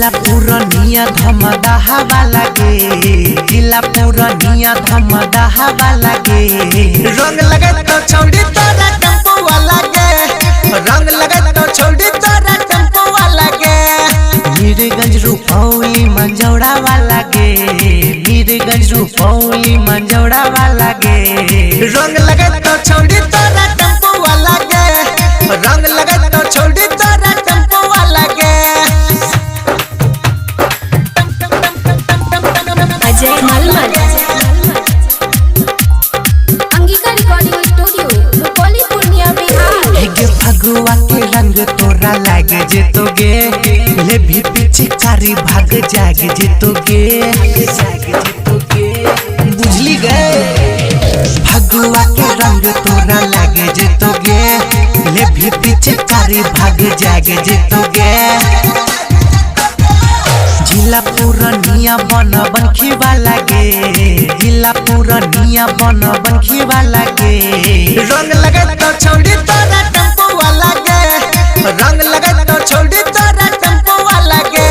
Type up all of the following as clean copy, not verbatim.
जिला पूर्णिया धमदा हवा लगे, जिला पूर्णिया धमदा हवा लगे। रंग लगे तो छौड़ी तोरा टेम्पो वाला गे, रंग लगे तो छौड़ी तोरा टेम्पो वाला गे। मीरगंज रुपौली मंजौड़ा वाला गे, मीरगंज रुपौली मंजौड़ा वाला गे। रंग लगे तो छौड़ी तोरा टेम्पो वाला गे, रंग लगे तो छौड़ी तोरा टेम्पो वाला गे। अजय मलमल अंगिका रिकॉर्डिंग स्टूडियो रुपौली पूर्णिया बिहार। हेगे फगुआ के रंग तोरा लागे जेतोगे, ले भी पीछे कारी भाग जाग जेतोगे, बुझली गए। फगुआ के रंग तोरा लागे जेतोगे, ले भी पीछे कारी भाग जाग जेतोगे। जिला पूर्णिया बन बनखी वाला गे, जिला पूर्णिया बन बनखी वाला गे। रंग लगे तो छौड़ी तोरा टेम्पो वाला गे, रंग लगे तो छौड़ी तोरा टेम्पो वाला गे।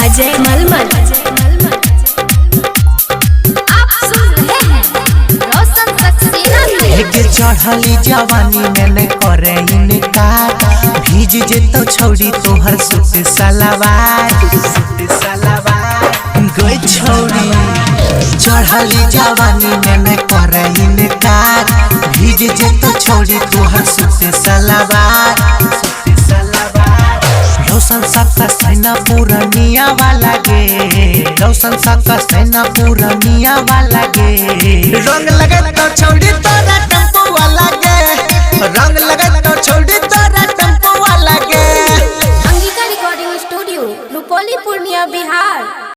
अजय मलमल आप सुन रहे हैं रोशन सक्सेना से। हेगे चढ़ली जवानी में न करे इनकार, भीज जेतो छौड़ी तोहर सूट सलवार, सूट सलवार गई छौड़ी। चढ़ली जवानी में न करे इनकार, भीज जेतो छौड़ी तोहर सूट सलवार, सूट सलवार। रोशन सक्का सेना पूर्णिया वाला गे, रोशन सक्का सेना पूर्णिया वाला गे। रंग लगे तो छौड़ी तोरा टेम्पो वाला गे, रंग लगे